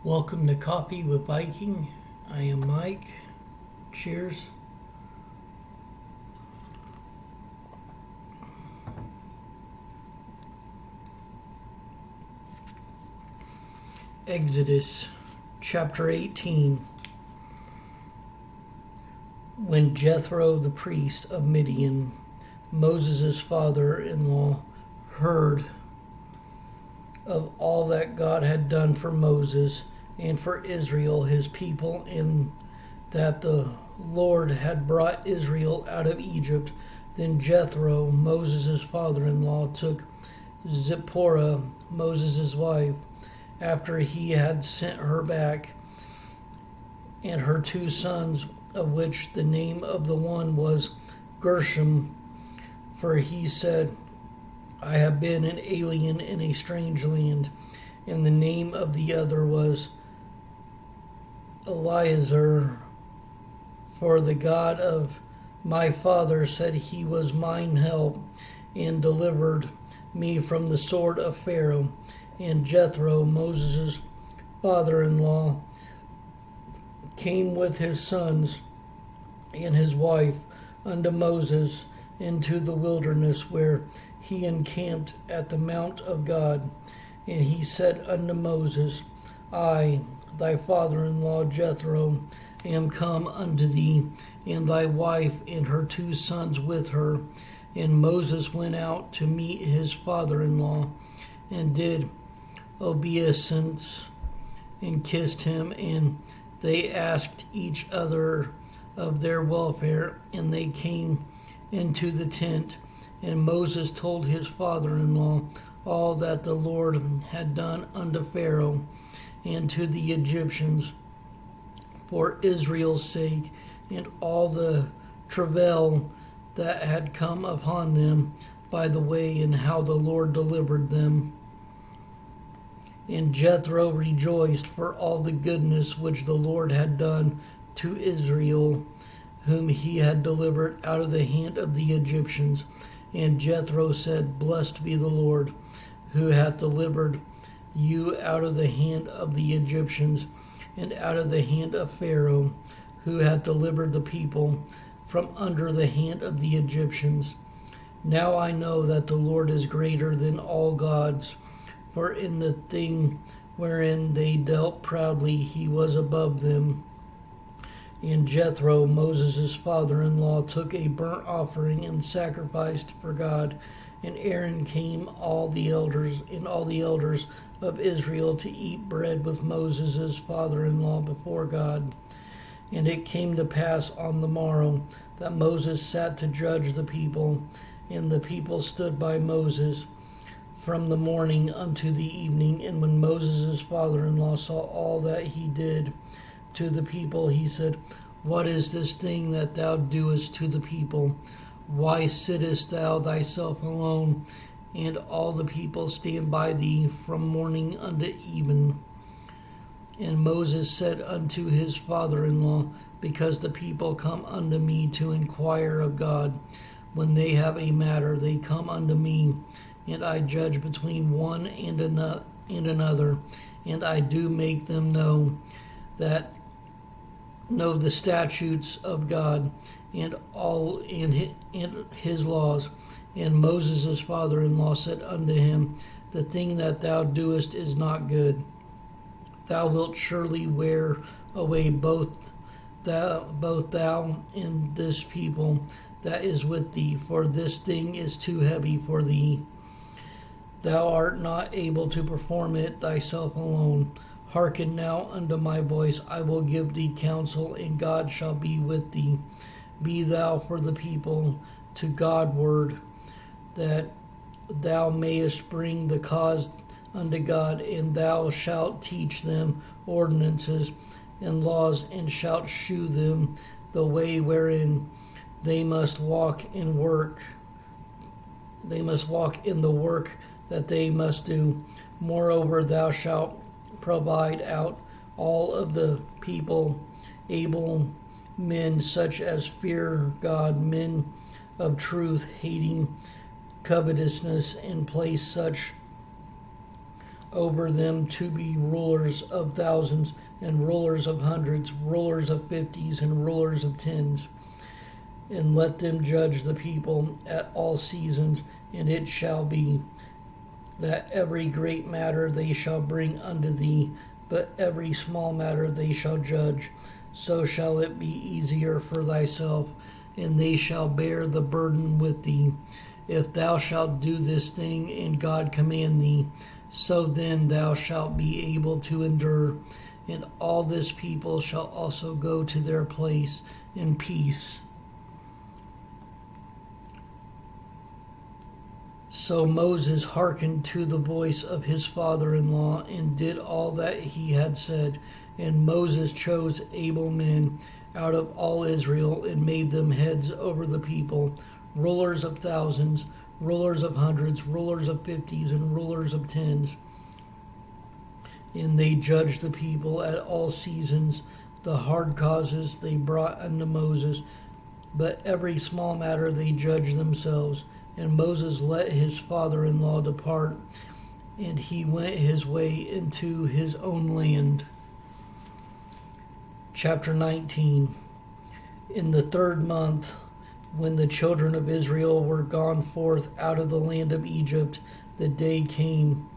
Welcome to Coffee with Viking. I am Mike. Cheers. Exodus chapter 18. When Jethro the priest of Midian, Moses' father-in-law, heard of all that God had done for Moses and for Israel his people, and that the Lord had brought Israel out of Egypt, then Jethro, Moses' father-in-law, took Zipporah, Moses' wife, after he had sent her back, and her two sons, of which the name of the one was Gershom, for he said, I have been an alien in a strange land, and the name of the other was Eleazar, for the God of my father said he was mine help, and delivered me from the sword of Pharaoh. And Jethro, Moses' father-in-law, came with his sons and his wife unto Moses into the wilderness, where he encamped at the mount of God. And he said unto Moses, I, thy father-in-law Jethro, am come unto thee, and thy wife and her two sons with her. And Moses went out to meet his father-in-law, and did obeisance, and kissed him, and they asked each other of their welfare, and they came into the tent. And Moses told his father-in-law all that the Lord had done unto Pharaoh and to the Egyptians for Israel's sake, and all the travail that had come upon them by the way, and how the Lord delivered them. And Jethro rejoiced for all the goodness which the Lord had done to Israel, whom he had delivered out of the hand of the Egyptians. And Jethro said, Blessed be the Lord, who hath delivered you out of the hand of the Egyptians, and out of the hand of Pharaoh, who hath delivered the people from under the hand of the Egyptians. Now I know that the Lord is greater than all gods, for in the thing wherein they dealt proudly he was above them. And Jethro, Moses' father-in-law, took a burnt offering and sacrificed for God. And Aaron came, all the elders of Israel, to eat bread with Moses' father-in-law before God. And it came to pass on the morrow that Moses sat to judge the people, and the people stood by Moses from the morning unto the evening. And when Moses' father-in-law saw all that he did to the people, he said, What is this thing that thou doest to the people? Why sittest thou thyself alone, and all the people stand by thee from morning unto even? And Moses said unto his father-in-law, Because the people come unto me to inquire of God. When they have a matter, they come unto me, and I judge between one and another, and I do make them know the statutes of God, and all in his laws. And Moses' father-in-law said unto him, The thing that thou doest is not good. Thou wilt surely wear away both thou and this people that is with thee, for this thing is too heavy for thee. Thou art not able to perform it thyself alone. Hearken now unto my voice. I will give thee counsel, and God shall be with thee. Be thou for the people to Godward, that thou mayest bring the cause unto God, and thou shalt teach them ordinances and laws, and shalt shew them the way wherein they must walk in work. They must walk in the work that they must do. Moreover, thou shalt provide out all of the people able men, such as fear God, men of truth, hating covetousness, and place such over them to be rulers of thousands, and rulers of hundreds, rulers of fifties, and rulers of tens. And let them judge the people at all seasons, and it shall be that every great matter they shall bring unto thee, but every small matter they shall judge. So shall it be easier for thyself, and they shall bear the burden with thee. If thou shalt do this thing, and God command thee, so then thou shalt be able to endure. And all this people shall also go to their place in peace. So Moses hearkened to the voice of his father-in-law, and did all that he had said. And Moses chose able men out of all Israel, and made them heads over the people, rulers of thousands, rulers of hundreds, rulers of fifties, and rulers of tens. And they judged the people at all seasons. The hard causes they brought unto Moses, but every small matter they judged themselves. And Moses let his father-in-law depart, and he went his way into his own land. Chapter 19. In the 3rd month, when the children of Israel were gone forth out of the land of Egypt, the day came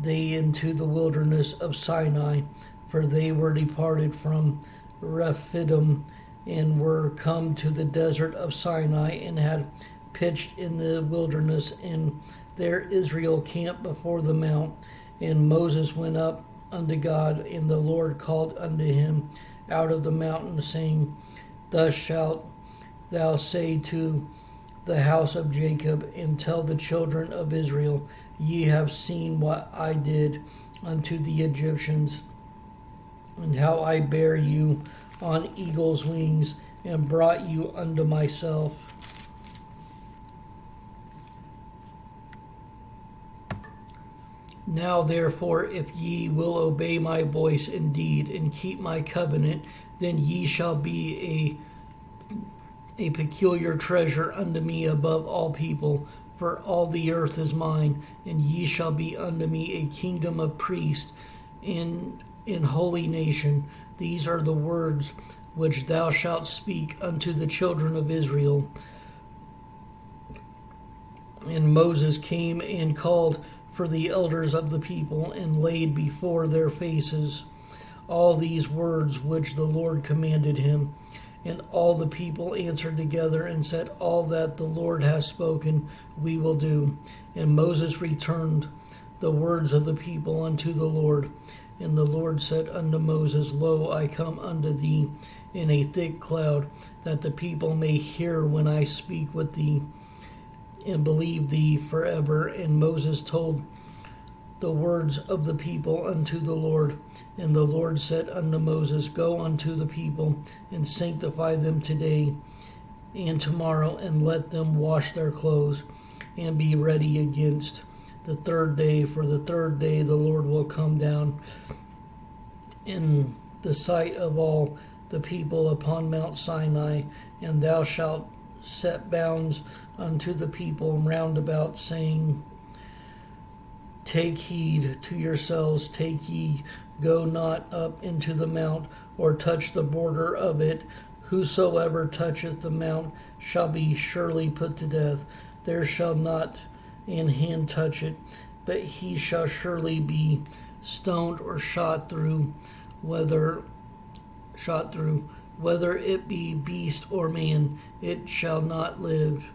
they into the wilderness of Sinai, for they were departed from Rephidim, and were come to the desert of Sinai, and had pitched in the wilderness, and there Israel camped before the mount. And Moses went up unto God, and the Lord called unto him out of the mountain, saying, Thus shalt thou say to the house of Jacob, and tell the children of Israel, Ye have seen what I did unto the Egyptians, and how I bare you on eagle's wings, and brought you unto myself. Now therefore, if ye will obey my voice indeed, and keep my covenant, then ye shall be a peculiar treasure unto me above all people, for all the earth is mine, and ye shall be unto me a kingdom of priests and an holy nation. These are the words which thou shalt speak unto the children of Israel. And Moses came and called for the elders of the people, and laid before their faces all these words which the Lord commanded him. And all the people answered together and said, All that the Lord has spoken we will do. And Moses returned the words of the people unto the Lord. And the Lord said unto Moses, Lo, I come unto thee in a thick cloud, that the people may hear when I speak with thee, and believe thee forever. And Moses told the words of the people unto the Lord. And the Lord said unto Moses, Go unto the people, and sanctify them today and tomorrow, and let them wash their clothes, and be ready against the 3rd day. For the 3rd day the Lord will come down in the sight of all the people upon Mount Sinai, and thou shalt set bounds unto the people round about, saying, Take heed to yourselves, take ye, go not up into the mount, or touch the border of it. Whosoever toucheth the mount shall be surely put to death. There shall not an hand touch it, but he shall surely be stoned or shot through, whether it be beast or man, it shall not live.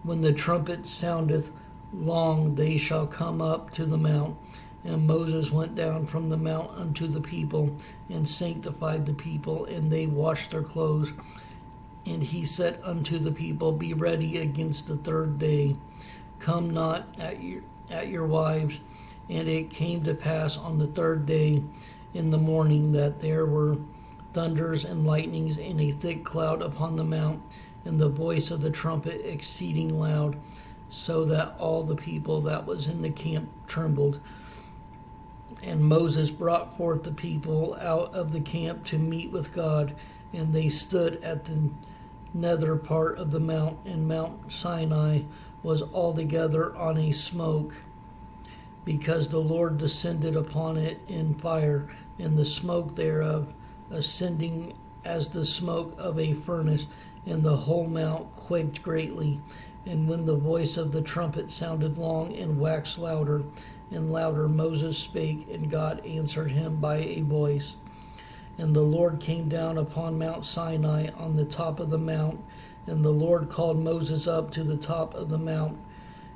When the trumpet soundeth long, they shall come up to the mount. And Moses went down from the mount unto the people, and sanctified the people, and they washed their clothes. And he said unto the people, Be ready against the 3rd day. Come not at your wives. And it came to pass on the 3rd day in the morning, that there were thunders and lightnings, and a thick cloud upon the mount, and the voice of the trumpet exceeding loud, so that all the people that was in the camp trembled. And Moses brought forth the people out of the camp to meet with God, and they stood at the nether part of the mount, and Mount Sinai was altogether on a smoke. because the Lord descended upon it in fire, and the smoke thereof ascending as the smoke of a furnace, and the whole mount quaked greatly. And when the voice of the trumpet sounded long and waxed louder and louder, Moses spake, and God answered him by a voice. And the Lord came down upon Mount Sinai on the top of the mount, and the Lord called Moses up to the top of the mount.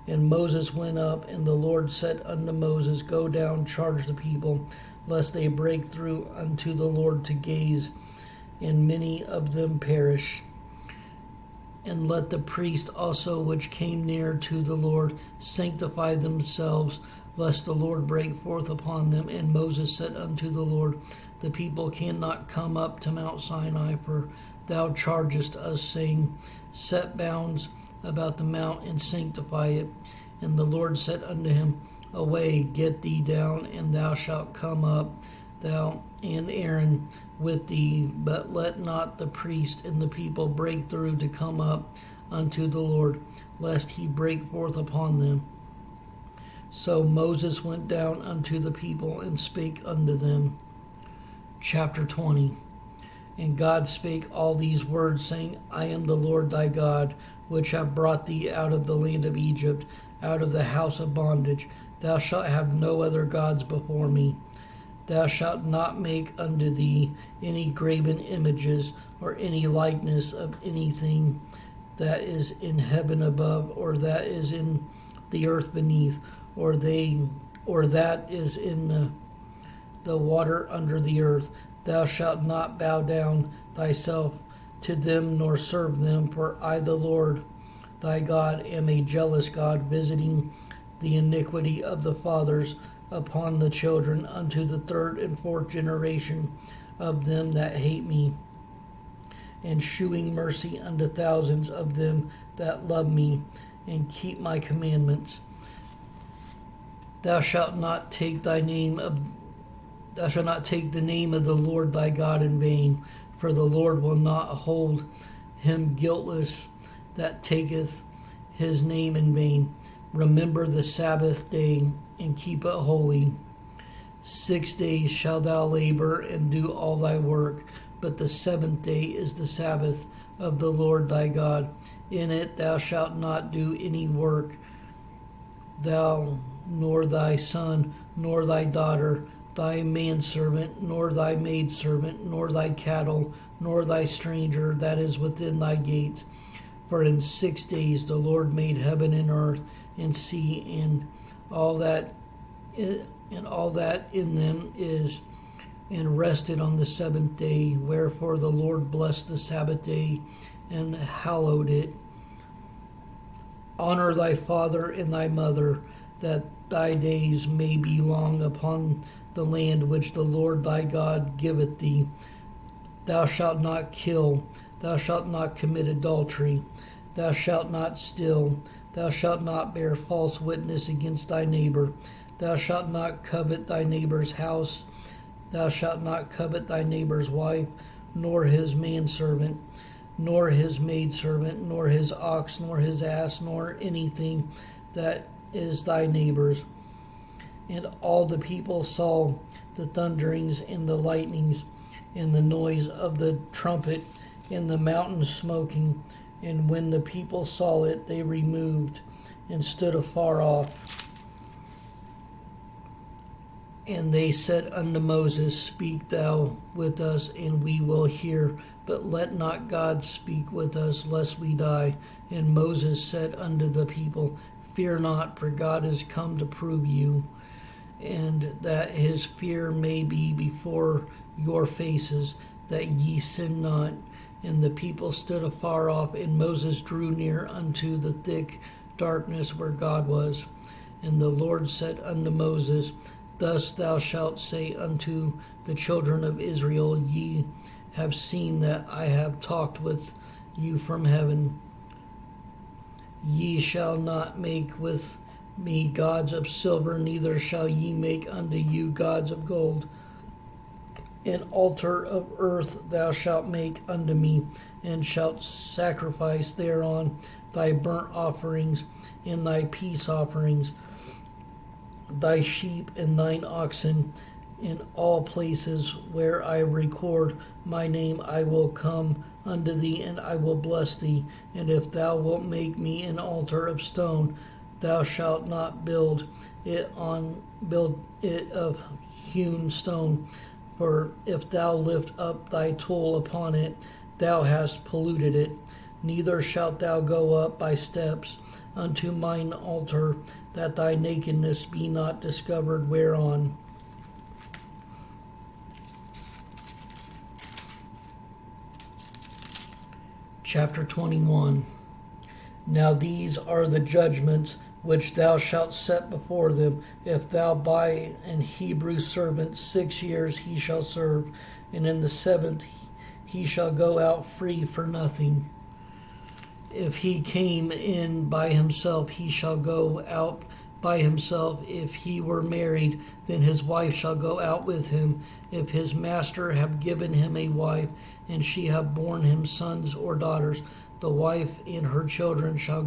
And Moses went up, and the Lord said unto Moses, Go down, charge the people, lest they break through unto the Lord to gaze, and many of them perish. And let the priests also which came near to the Lord sanctify themselves, lest the Lord break forth upon them. And Moses said unto the Lord, The people cannot come up to Mount Sinai, for thou chargest us, saying, Set bounds about the mount and sanctify it. And the Lord said unto him, Away, get thee down, and thou shalt come up, thou and Aaron with thee, but let not the priest and the people break through to come up unto the Lord, lest he break forth upon them. So Moses went down unto the people and spake unto them. Chapter 20. And God spake all these words, saying, I am the Lord thy God, which have brought thee out of the land of Egypt, out of the house of bondage. Thou shalt have no other gods before me. Thou shalt not make unto thee any graven images, or any likeness of anything that is in heaven above, or that is in the earth beneath, or that is in the water under the earth. Thou shalt not bow down thyself to them, nor serve them, for I, the Lord thy God, am a jealous God, visiting the iniquity of the fathers upon the children unto the third and fourth generation of them that hate me, and shewing mercy unto thousands of them that love me and keep my commandments. Thou shalt not take the name of the Lord thy God in vain, for the Lord will not hold him guiltless that taketh his name in vain. Remember the Sabbath day, and keep it holy. 6 days shalt thou labor and do all thy work, but the seventh day is the Sabbath of the Lord thy God. In it thou shalt not do any work, thou, nor thy son, nor thy daughter, thy manservant, nor thy maidservant, nor thy cattle, nor thy stranger that is within thy gates. For in 6 days the Lord made heaven and earth and sea, and all that in them is, and rested on the seventh day. Wherefore the Lord blessed the Sabbath day and hallowed it. Honor thy father and thy mother, that thy days may be long upon the land which the Lord thy God giveth thee. Thou shalt not kill. Thou shalt not commit adultery. Thou shalt not steal. Thou shalt not bear false witness against thy neighbor. Thou shalt not covet thy neighbor's house. Thou shalt not covet thy neighbor's wife, nor his manservant, nor his maidservant, nor his ox, nor his ass, nor anything that is thy neighbor's. And all the people saw the thunderings and the lightnings and the noise of the trumpet and the mountain smoking. And when the people saw it, they removed and stood afar off. And they said unto Moses, Speak thou with us, and we will hear, but let not God speak with us, lest we die. And Moses said unto the people, Fear not, for God is come to prove you, and that his fear may be before your faces, that ye sin not. And the people stood afar off, and Moses drew near unto the thick darkness where God was. And the Lord said unto Moses, Thus thou shalt say unto the children of Israel, Ye have seen that I have talked with you from heaven. Ye shall not make with me gods of silver, neither shall ye make unto you gods of gold. An altar of earth thou shalt make unto me, and shalt sacrifice thereon thy burnt offerings and thy peace offerings. thy sheep and thine oxen. In all places where I record my name, I will come unto thee, and I will bless thee. And if thou wilt make me an altar of stone, thou shalt not build it of hewn stone. For if thou lift up thy tool upon it, thou hast polluted it. Neither shalt thou go up by steps unto mine altar, that thy nakedness be not discovered whereon. Chapter 21. Now these are the judgments which thou shalt set before them. If thou buy an Hebrew servant, 6 years he shall serve, and in the 7th he shall go out free for nothing. If he came in by himself, he shall go out by himself. If he were married, then his wife shall go out with him. If his master have given him a wife, and she have borne him sons or daughters, the wife and her children shall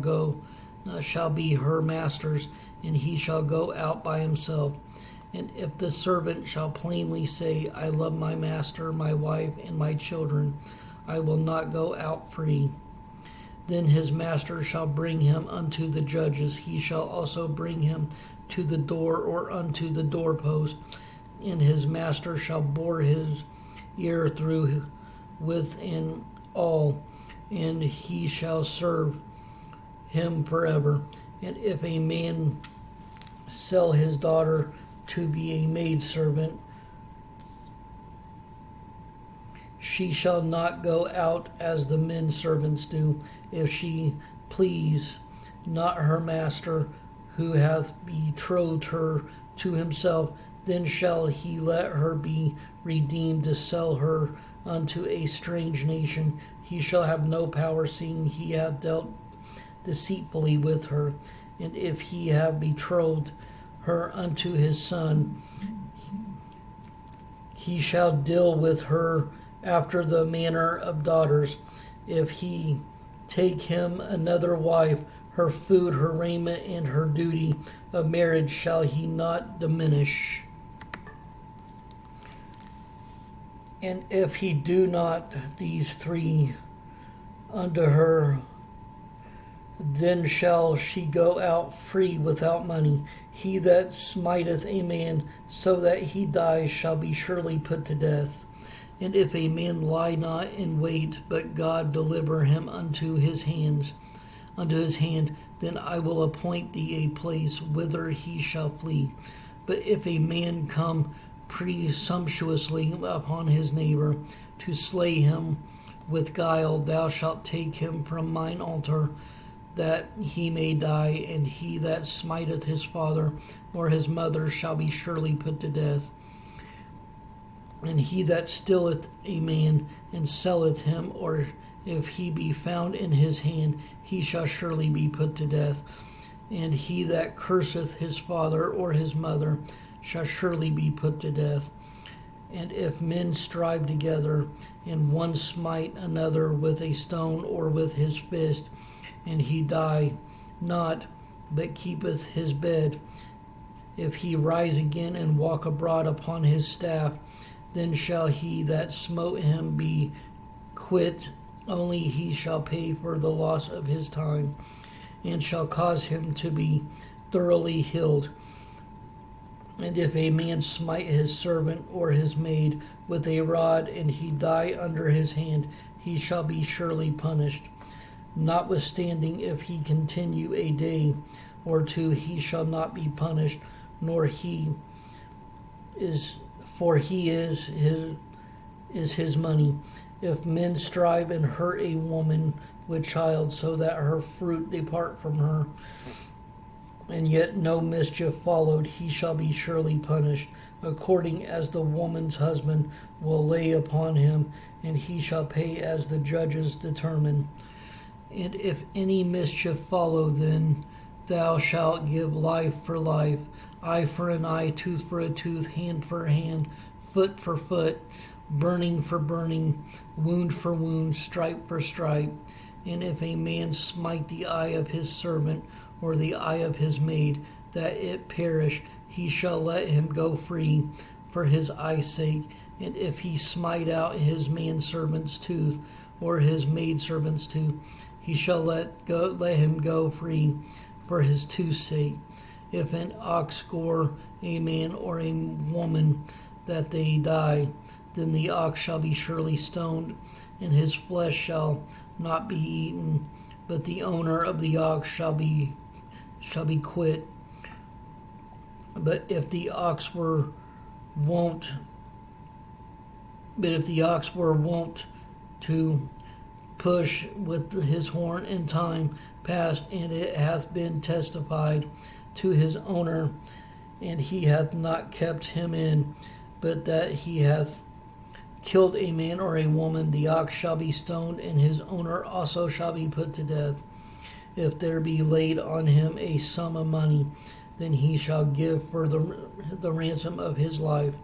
be her master's, and he shall go out by himself. And if the servant shall plainly say, I love my master, my wife, and my children, I will not go out free, then his master shall bring him unto the judges. He shall also bring him to the door or unto the doorpost, and his master shall bore his ear through within all, and he shall serve him forever. And if a man sell his daughter to be a maidservant, she shall not go out as the men servants do. If she please not her master, who hath betrothed her to himself, then shall he let her be redeemed to sell her unto a strange nation. He shall have no power, seeing he hath dealt deceitfully with her. And if he have betrothed her unto his son, he shall deal with her after the manner of daughters. If he take him another wife, her food, her raiment, and her duty of marriage shall he not diminish. And if he do not these three unto her, then shall she go out free without money. He that smiteth a man so that he dies shall be surely put to death. And if a man lie not in wait, but God deliver him unto his hand, then I will appoint thee a place whither he shall flee. But if a man come presumptuously upon his neighbor to slay him with guile, thou shalt take him from mine altar, that he may die, and he that smiteth his father or his mother shall be surely put to death. And he that stealeth a man and selleth him, or if he be found in his hand, he shall surely be put to death. And he that curseth his father or his mother shall surely be put to death. And if men strive together, and one smite another with a stone or with his fist, and he die not, but keepeth his bed, if he rise again and walk abroad upon his staff, then shall he that smote him be quit, only he shall pay for the loss of his time, and shall cause him to be thoroughly healed. And if a man smite his servant or his maid with a rod, and he die under his hand, he shall be surely punished. Notwithstanding, if he continue a day or two, he shall not be punished, nor he is, for he is his money. If men strive and hurt a woman with child, so that her fruit depart from her, and yet no mischief followed, he shall be surely punished, according as the woman's husband will lay upon him, and he shall pay as the judges determine. And if any mischief follow, then thou shalt give life for life, eye for an eye, tooth for a tooth, hand for hand, foot for foot, burning for burning, wound for wound, stripe for stripe. And if a man smite the eye of his servant or the eye of his maid, that it perish, he shall let him go free for his eye's sake. And if he smite out his manservant's tooth or his maidservant's tooth, he shall let him go free for his tooth's sake. If an ox gore a man or a woman that they die, then the ox shall be surely stoned, and his flesh shall not be eaten, but the owner of the ox shall be quit. But if the ox were wont to push with his horn in time past, and it hath been testified to his owner, and he hath not kept him in, but that he hath killed a man or a woman, the ox shall be stoned, and his owner also shall be put to death. If there be laid on him a sum of money, then he shall give for the ransom of his life.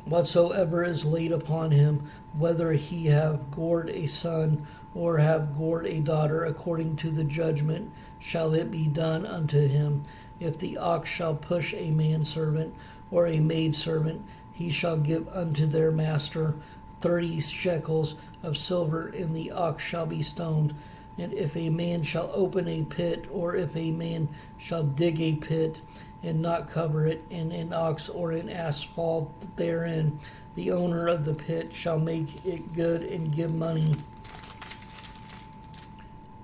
Whatsoever is laid upon him, whether he have gored a son or have gored a daughter, according to the judgment shall it be done unto him. If the ox shall push a manservant or a maidservant, he shall give unto their master 30 shekels of silver, and the ox shall be stoned. And if a man shall open a pit, or if a man shall dig a pit, and not cover it, and an ox or an ass fall therein, the owner of the pit shall make it good and give money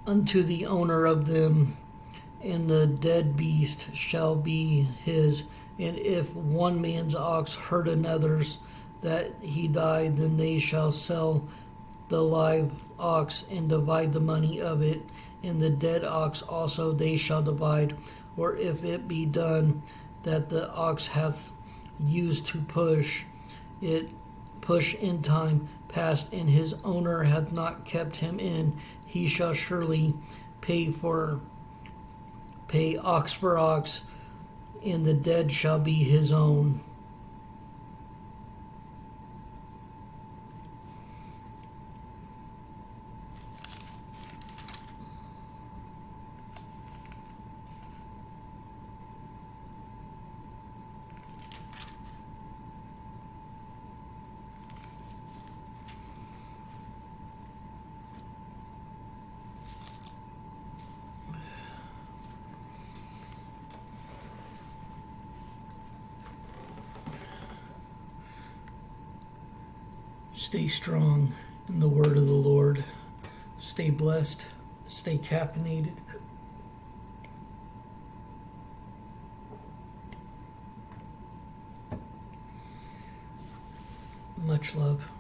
unto the owner of them, and the dead beast shall be his. And if one man's ox hurt another's, that he die, then they shall sell the live ox and divide the money of it, and the dead ox also they shall divide. Or if it be done that the ox hath used to push in time past, and his owner hath not kept him in, he shall surely pay ox for ox, and the dead shall be his own. Stay strong in the word of the Lord. Stay blessed. Stay caffeinated. Much love.